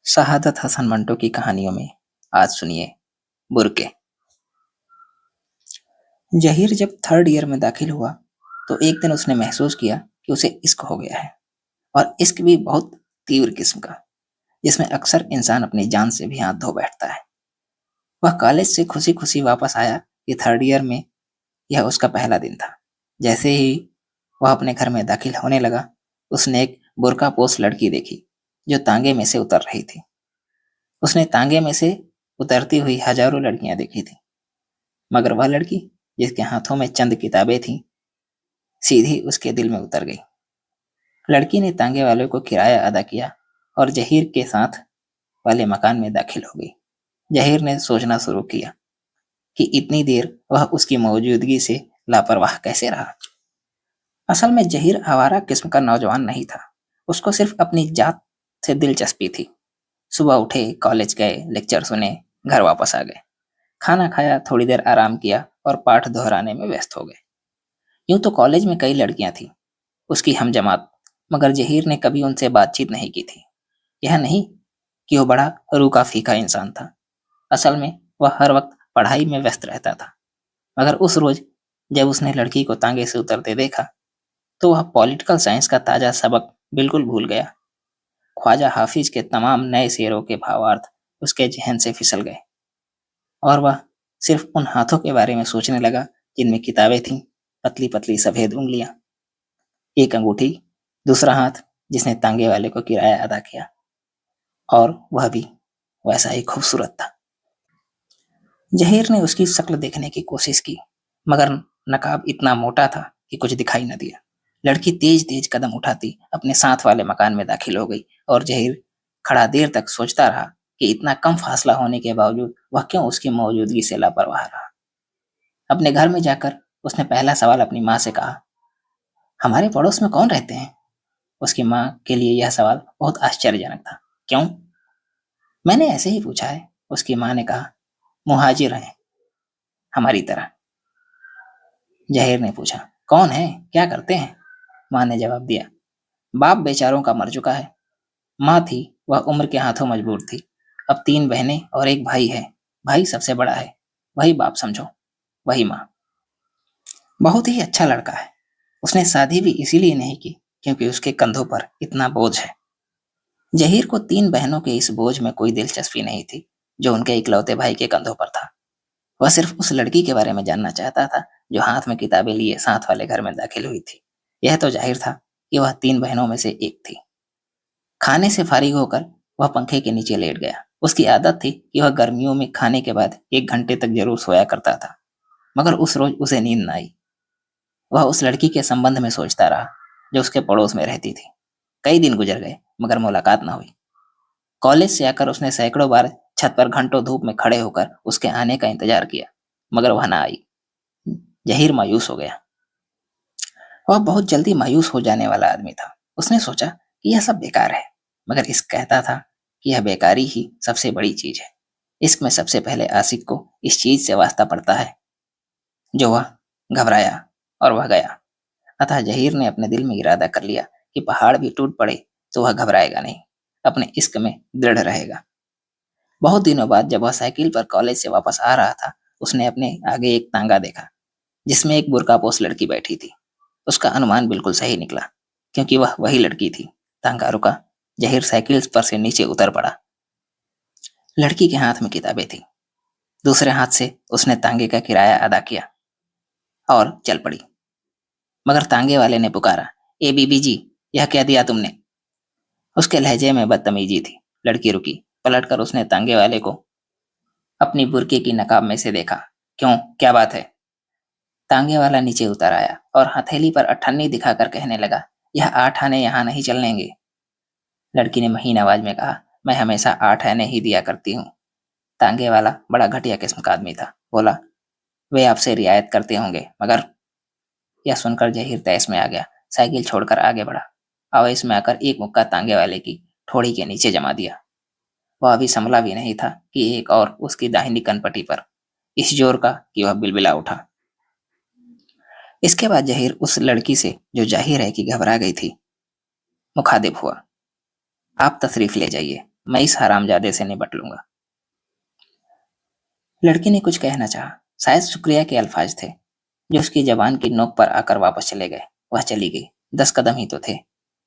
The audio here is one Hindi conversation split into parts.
शहादत हसन मंटो की कहानियों में आज सुनिए बुरके। जहीर जब थर्ड ईयर में दाखिल हुआ तो एक दिन उसने महसूस किया कि उसे इश्क हो गया है, और इश्क भी बहुत तीव्र किस्म का, जिसमें अक्सर इंसान अपनी जान से भी हाथ धो बैठता है। वह कॉलेज से खुशी खुशी वापस आया कि थर्ड ईयर में यह उसका पहला दिन था। जैसे ही वह अपने घर में दाखिल होने लगा, उसने एक बुर्का पोश लड़की देखी जो तांगे में से उतर रही थी। उसने तांगे में से उतरती हुई हजारों लड़कियां देखी थी, मगर वह लड़की जिसके हाथों में चंद किताबें थीं, सीधी उसके दिल में उतर गई। लड़की ने तांगे वाले को किराया अदा किया और जहीर के साथ वाले मकान में दाखिल हो गई। जहीर ने सोचना शुरू किया कि इतनी देर वह उसकी मौजूदगी से लापरवाह कैसे रहा। असल में जहीर आवारा किस्म का नौजवान नहीं था। उसको सिर्फ अपनी जात से दिलचस्पी थी। सुबह उठे, कॉलेज गए, लेक्चर सुने, घर वापस आ गए, खाना खाया, थोड़ी देर आराम किया और पाठ दोहराने में व्यस्त हो गए। यूं तो कॉलेज में कई लड़कियां थीं, उसकी हमजमात, मगर जहीर ने कभी उनसे बातचीत नहीं की थी। यह नहीं कि वो बड़ा रूखा फीका इंसान था। असल में वह हर वक्त पढ़ाई में व्यस्त रहता था। मगर उस रोज जब उसने लड़की को तांगे से उतरते देखा, तो वह पॉलिटिकल साइंस का ताजा सबक बिल्कुल भूल गया। ख्वाजा हाफिज के तमाम नए शेरों के भावार्थ उसके जहन से फिसल गए, और वह सिर्फ उन हाथों के बारे में सोचने लगा जिनमें किताबें थीं, पतली पतली सफेद उंगलियां, एक अंगूठी, दूसरा हाथ जिसने तांगे वाले को किराया अदा किया, और वह भी वैसा ही खूबसूरत था। जहीर ने उसकी शक्ल देखने की कोशिश की, मगर नकाब इतना मोटा था कि कुछ दिखाई न दिया। लड़की तेज तेज कदम उठाती अपने साथ वाले मकान में दाखिल हो गई, और जहीर खड़ा देर तक सोचता रहा कि इतना कम फासला होने के बावजूद वह क्यों उसकी मौजूदगी से लापरवाह रहा। अपने घर में जाकर उसने पहला सवाल अपनी माँ से कहा, हमारे पड़ोस में कौन रहते हैं? उसकी माँ के लिए यह सवाल बहुत आश्चर्यजनक था। क्यों? मैंने ऐसे ही पूछा है, उसकी माँ ने कहा। मुहाजिर हैं, हमारी तरह। जहीर ने पूछा, कौन है, क्या करते हैं? माँ ने जवाब दिया, बाप बेचारों का मर चुका है। माँ थी, वह उम्र के हाथों मजबूर थी। अब 3 बहनें और एक भाई है। भाई सबसे बड़ा है, वही बाप समझो, वही माँ। बहुत ही अच्छा लड़का है। उसने शादी भी इसीलिए नहीं की क्योंकि उसके कंधों पर इतना बोझ है। जहीर को 3 बहनों के इस बोझ में कोई दिलचस्पी नहीं थी जो उनके इकलौते भाई के कंधों पर था। वह सिर्फ उस लड़की के बारे में जानना चाहता था जो हाथ में किताबें लिए साथ वाले घर में दाखिल हुई थी। यह तो जाहिर था कि वह 3 बहनों में से एक थी। खाने से फारिग होकर वह पंखे के नीचे लेट गया। उसकी आदत थी कि वह गर्मियों में खाने के बाद 1 घंटे तक जरूर सोया करता था, मगर उस रोज उसे नींद न आई। वह उस लड़की के संबंध में सोचता रहा जो उसके पड़ोस में रहती थी। कई दिन गुजर गए, मगर मुलाकात न हुई। कॉलेज से आकर उसने सैकड़ों बार छत पर घंटों धूप में खड़े होकर उसके आने का इंतजार किया, मगर वह ना आई। जहीर मायूस हो गया। वह बहुत जल्दी मायूस हो जाने वाला आदमी था। उसने सोचा कि यह सब बेकार है, मगर इश्क कहता था कि यह बेकारी ही सबसे बड़ी चीज है। इश्क में सबसे पहले आशिक को इस चीज से वास्ता पड़ता है जो वह घबराया, और वह गया। अतः जहीर ने अपने दिल में इरादा कर लिया कि पहाड़ भी टूट पड़े तो वह घबराएगा नहीं, अपने इश्क में दृढ़ रहेगा। बहुत दिनों बाद जब वह साइकिल पर कॉलेज से वापस आ रहा था, उसने अपने आगे एक तांगा देखा जिसमें एक बुर्कापोश लड़की बैठी थी। उसका अनुमान बिल्कुल सही निकला, क्योंकि वह वही लड़की थी। तांगा रुका। जहीर साइकिल पर से नीचे उतर पड़ा। लड़की के हाथ में किताबें थी। दूसरे हाथ से उसने तांगे का किराया अदा किया और चल पड़ी। मगर तांगे वाले ने पुकारा, ए बीबी जी, यह क्या दिया तुमने? उसके लहजे में बदतमीजी थी। लड़की रुकी। पलटकर उसने तांगे वाले को अपनी बुर्के की नकाब में से देखा। क्यों, क्या बात है? तांगे वाला नीचे उतर आया और हथेली पर अठन्नी दिखाकर कहने लगा, यह 8 आने यहाँ नहीं चलेंगे। लड़की ने महीन आवाज में कहा, मैं हमेशा 8 आने ही दिया करती हूँ। तांगे वाला बड़ा घटिया किस्म का आदमी था। बोला, वे आपसे रियायत करते होंगे, मगर। यह सुनकर जहीर तैस में आ गया। साइकिल छोड़कर आगे बढ़ा। आवेश में आकर एक मुक्का तांगे वाले की ठोड़ी के नीचे जमा दिया। वह अभी संभला भी नहीं था कि एक और उसकी दाहिनी कनपटी पर, इस जोर का कि वह बिलबिला उठा। इसके बाद जहीर उस लड़की से, जो जाहिर है कि घबरा गई थी, मुखातिब हुआ। आप तशरीफ ले जाइए, मैं इस हरामजादे से निपट लूंगा। लड़की ने कुछ कहना चाहा, शायद शुक्रिया के अल्फाज थे जो उसकी जबान की नोक पर आकर वापस चले गए। वह चली गई। 10 कदम ही तो थे,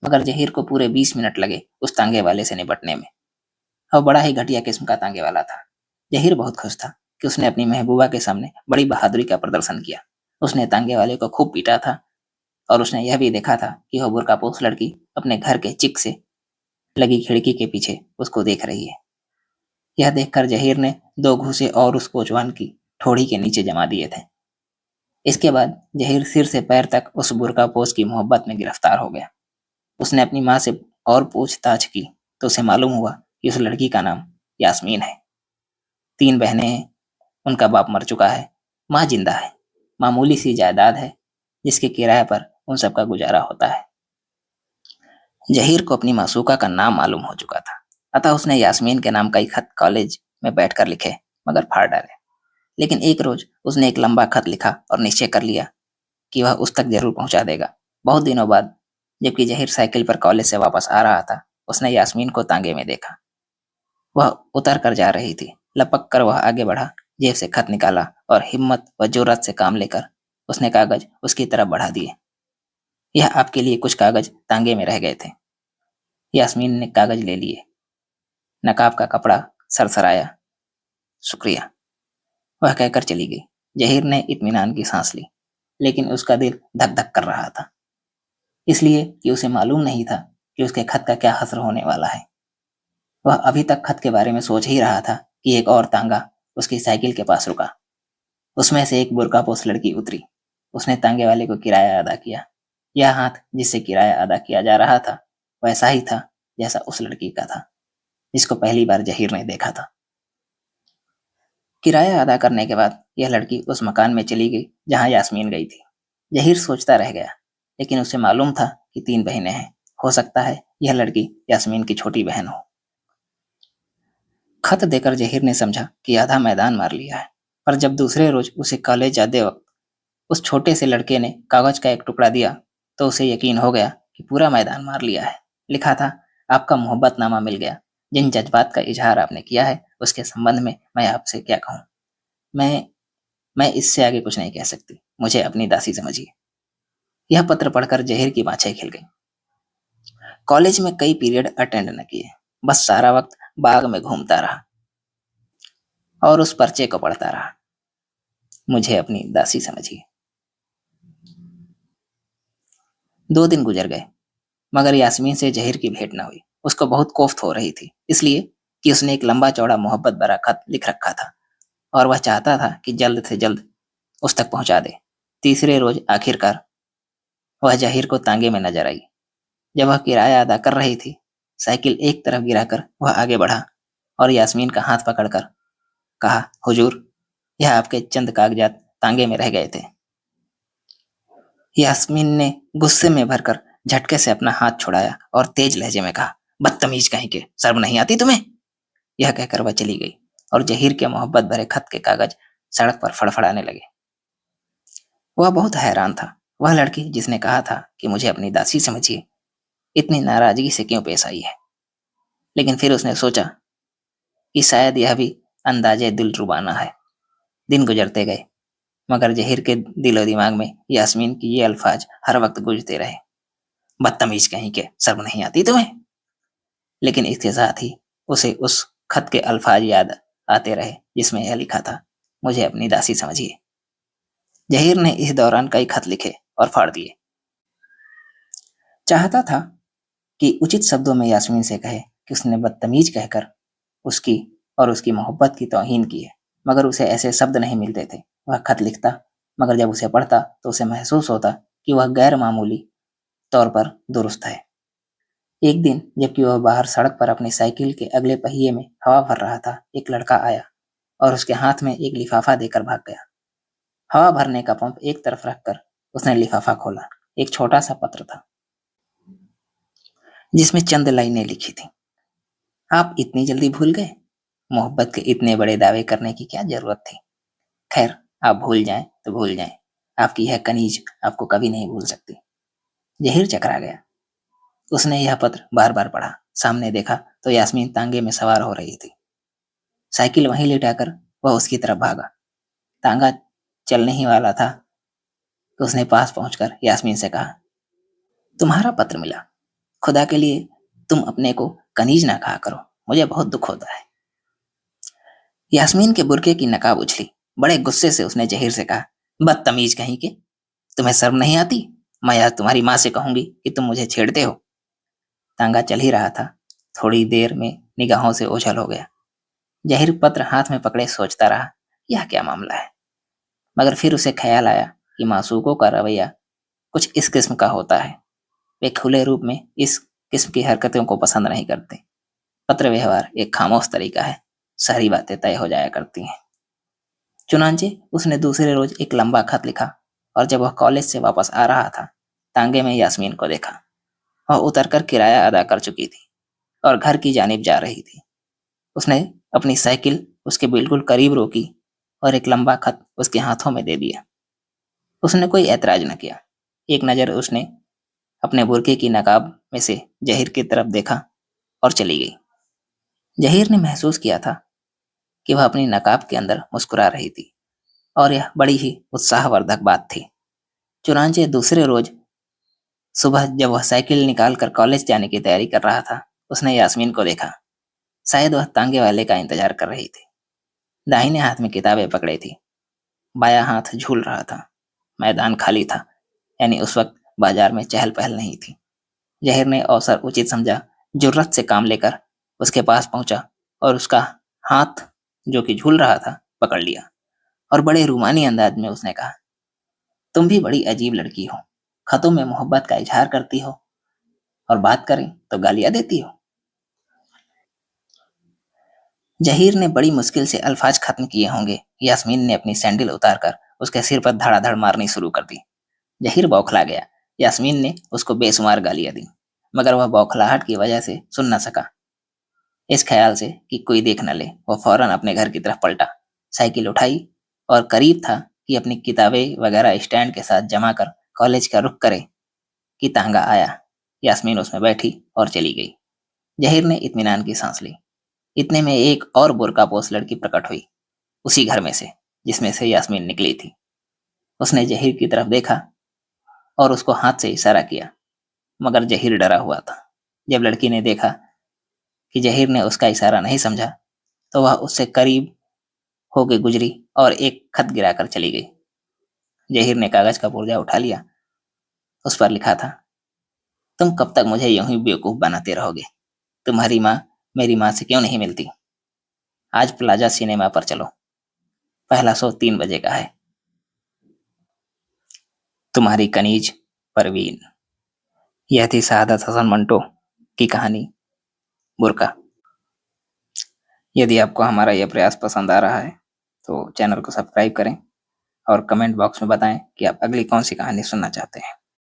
मगर जहीर को पूरे 20 मिनट लगे उस तांगे वाले से निपटने में। वह बड़ा ही घटिया किस्म का तांगे वाला था। जहीर बहुत खुश था कि उसने अपनी महबूबा के सामने बड़ी बहादुरी का प्रदर्शन किया। उसने तांगे वाले को खूब पीटा था और उसने यह भी देखा था कि वह बुर्कापोश लड़की अपने घर के चिक से लगी खिड़की के पीछे उसको देख रही है। यह देखकर जहीर ने 2 घूंसे और उस कोचवान की ठोड़ी के नीचे जमा दिए थे। इसके बाद जहीर सिर से पैर तक उस बुर्कापोश की मोहब्बत में गिरफ्तार हो गया। उसने अपनी माँ से और पूछताछ की तो उसे मालूम हुआ कि उस लड़की का नाम यास्मीन है। 3 बहनें हैं, उनका बाप मर चुका है, माँ जिंदा है, मामूली सी जायदाद है जिसके किराए पर उन सबका गुजारा होता है। जहीर को अपनी मासूका का नाम मालूम हो चुका था, अतः उसने यास्मीन के नाम कई खत कॉलेज में बैठकर लिखे, मगर फाड़ डाले। लेकिन एक रोज उसने एक लंबा खत लिखा और निश्चय कर लिया कि वह उस तक जरूर पहुंचा देगा। बहुत दिनों बाद जबकि जहीर साइकिल पर कॉलेज से वापस आ रहा था, उसने यास्मीन को तांगे में देखा। वह उतर कर जा रही थी। लपक कर वह आगे बढ़ा, जेब से खत निकाला और हिम्मत व जुर्रत से काम लेकर उसने कागज उसकी तरफ बढ़ा दिए। यह आपके लिए कुछ कागज तांगे में रह गए थे। यास्मीन ने कागज ले लिए। नकाब का कपड़ा सरसराया। शुक्रिया, वह कहकर चली गई। जहीर ने इत्मीनान की सांस ली, लेकिन उसका दिल धक धक कर रहा था, इसलिए कि उसे मालूम नहीं था कि उसके खत का क्या हश्र होने वाला है। वह अभी तक खत के बारे में सोच ही रहा था कि एक और तांगा उसकी साइकिल के पास रुका। उसमें से एक बुर्कापोश लड़की उतरी। उसने तांगे वाले को किराया अदा किया। यह हाथ जिससे किराया अदा किया जा रहा था वैसा ही था जैसा उस लड़की का था जिसको पहली बार जहीर ने देखा था। किराया अदा करने के बाद यह लड़की उस मकान में चली गई जहां यास्मीन गई थी। जहीर सोचता रह गया, लेकिन उसे मालूम था कि 3 बहनें हैं, हो सकता है यह लड़की यास्मीन की छोटी बहन हो। खत देकर जहीर ने समझा कि आधा मैदान मार लिया है, पर जब दूसरे रोज उसे कॉलेज जाते वक्त उस छोटे से लड़के ने कागज का एक टुकड़ा दिया तो उसे यकीन हो गया कि पूरा मैदान मार लिया है। लिखा था, आपका मोहब्बतनामा मिल गया। जिन जज्बात का इजहार आपने किया है उसके संबंध में मैं आपसे क्या कहूँ। मैं मैं इससे आगे कुछ नहीं कह सकती। मुझे अपनी दासी समझिए। यह पत्र पढ़कर जहीर की बाछें खिल गई। कॉलेज में कई पीरियड अटेंड न किए, बस सारा वक्त बाग में घूमता रहा और उस पर्चे को पढ़ता रहा। मुझे अपनी दासी समझिए। 2 दिन गुजर गए, मगर यास्मीन से जहीर की भेंट न हुई। उसको बहुत कोफ्त हो रही थी, इसलिए कि उसने एक लंबा चौड़ा मोहब्बत भरा खत लिख रखा था और वह चाहता था कि जल्द से जल्द उस तक पहुंचा दे। तीसरे रोज आखिरकार वह जहीर को तांगे में नजर आई। जब वह किराया अदा कर रही थी, साइकिल एक तरफ गिराकर वह आगे बढ़ा और यास्मीन का हाथ पकड़कर कहा, हुजूर, यह आपके चंद कागजात तांगे में रह गए थे। यास्मीन ने गुस्से में भरकर झटके से अपना हाथ छुड़ाया और तेज लहजे में कहा, बदतमीज कहीं के, शर्म नहीं आती तुम्हें। यह कहकर वह चली गई और जहीर के मोहब्बत भरे खत के कागज सड़क पर फड़फड़ाने लगे। वह बहुत हैरान था। वह लड़की जिसने कहा था कि मुझे अपनी दासी समझिए, इतनी नाराजगी से क्यों पेश आई है। लेकिन फिर उसने सोचा कि शायद यह भी अंदाजे दिलरुबाना है। दिन गुजरते गए, मगर जहीर के दिलो दिमाग में यास्मीन की ये अल्फाज हर वक्त गूंजते रहे, बदतमीज कहीं के, शर्म नहीं आती तुम्हें। लेकिन इसके साथ ही उसे उस खत के अल्फाज याद आते रहे जिसमें यह लिखा था, मुझे अपनी दासी समझिए। जहीर ने इस दौरान कई खत लिखे और फाड़ दिए। चाहता था कि उचित शब्दों में यास्मीन से कहे कि उसने बदतमीज कहकर उसकी और उसकी मोहब्बत की तौहीन की है, मगर उसे ऐसे शब्द नहीं मिलते थे। वह खत लिखता, मगर जब उसे पढ़ता तो उसे महसूस होता कि वह गैर मामूली तौर पर दुरुस्त है। एक दिन जबकि वह बाहर सड़क पर अपनी साइकिल के अगले पहिए में हवा भर रहा था, एक लड़का आया और उसके हाथ में एक लिफाफा देकर भाग गया। हवा भरने का पंप एक तरफ रखकर उसने लिफाफा खोला। एक छोटा सा पत्र था जिसमें चंद लाइनें लिखी थी। आप इतनी जल्दी भूल गए? मोहब्बत के इतने बड़े दावे करने की क्या जरूरत थी? खैर, आप भूल जाएं तो भूल जाएं, आपकी यह कनीज आपको कभी नहीं भूल सकती। जहीर चकरा गया। उसने यह पत्र बार बार पढ़ा। सामने देखा तो यास्मीन तांगे में सवार हो रही थी। साइकिल वहीं लिटाकर वह उसकी तरफ भागा। तांगा चलने ही वाला था तो उसने पास पहुंचकर यास्मीन से कहा, तुम्हारा पत्र मिला। खुदा के लिए तुम अपने को कनीज ना कहा करो, मुझे बहुत दुख होता है। यास्मीन के बुरके की नकाब उछली। बड़े गुस्से से उसने जहीर से कहा, बदतमीज कहीं के, तुम्हें शर्म नहीं आती? मैं आज तुम्हारी माँ से कहूंगी कि तुम मुझे छेड़ते हो। तांगा चल ही रहा था, थोड़ी देर में निगाहों से ओझल हो गया। जहीर पत्र हाथ में पकड़े सोचता रहा, यह क्या मामला है। मगर फिर उसे ख्याल आया कि मासूकों का रवैया कुछ इस किस्म का होता है। वे खुले रूप में इस किस्म की हरकतों को पसंद नहीं करते। पत्र व्यवहार एक खामोश तरीका है, सारी बातें तय हो जाया करती हैं। चुनांचे उसने दूसरे रोज एक लंबा खत लिखा और जब वह कॉलेज से वापस आ रहा था, तांगे में यास्मीन को देखा। वह उतरकर किराया अदा कर चुकी थी और घर की जानिब जा रही थी। उसने अपनी साइकिल उसके बिल्कुल करीब रोकी और एक लंबा खत उसके हाथों में दे दिया। उसने कोई ऐतराज न किया। एक नज़र उसने अपने बुरके की नकाब में से जहीर की तरफ देखा और चली गई। जहीर ने महसूस किया था कि वह अपनी नकाब के अंदर मुस्कुरा रही थी और यह बड़ी ही उत्साहवर्धक बात थी। चुनांचे दूसरे रोज सुबह जब वह साइकिल निकाल कर कॉलेज जाने की तैयारी कर रहा था, उसने यास्मीन को देखा। शायद वह तांगे वाले का इंतजार कर रही थी। दाहिने हाथ में किताबें पकड़े थी, बायां हाथ झूल रहा था। मैदान खाली था, यानी उस वक्त बाजार में चहल पहल नहीं थी। जहीर ने अवसर उचित समझा, जुर्रत से काम लेकर उसके पास पहुंचा और उसका हाथ जो कि झूल रहा था पकड़ लिया और बड़े रूमानी अंदाज में उसने कहा, तुम भी बड़ी अजीब लड़की हो। खतों में मोहब्बत का इजहार करती हो और बात करें तो गालियां देती हो। जहीर ने बड़ी मुश्किल से अल्फाज खत्म किए होंगे। यास्मीन ने अपनी सैंडल उतारकर उसके सिर पर धड़ाधड़ मारनी शुरू कर दी। जहीर बौखला गया। यास्मीन ने उसको बेशुमार गालियां दी, मगर वह बौखलाहट की वजह से सुन न सका। इस ख्याल से कि कोई देख न ले, वह फौरन अपने घर की तरफ पलटा। साइकिल उठाई और करीब था कि अपनी किताबें वगैरह स्टैंड के साथ जमा कर कॉलेज का रुख करे कि तांगा आया। यास्मीन उसमें बैठी और चली गई। जहीर ने इत्मीनान की सांस ली। इतने में एक और बुर्कापोश लड़की प्रकट हुई, उसी घर में से जिसमें से यास्मीन निकली थी। उसने जहीर की तरफ देखा और उसको हाथ से इशारा किया, मगर जहीर डरा हुआ था। जब लड़की ने देखा कि जहीर ने उसका इशारा नहीं समझा, तो वह उससे करीब होके गुजरी और एक खत गिराकर चली गई। जहीर ने कागज का पुर्जा उठा लिया। उस पर लिखा था, तुम कब तक मुझे यूं ही बेवकूफ बनाते रहोगे? तुम्हारी माँ मेरी माँ से क्यों नहीं मिलती? आज प्लाजा सिनेमा पर चलो, पहला शो 3 बजे का है। तुम्हारी कनीज परवीन। यह थी सआदत हसन मंटो की कहानी बुर्का। यदि आपको हमारा यह प्रयास पसंद आ रहा है तो चैनल को सब्सक्राइब करें और कमेंट बॉक्स में बताएं कि आप अगली कौन सी कहानी सुनना चाहते हैं।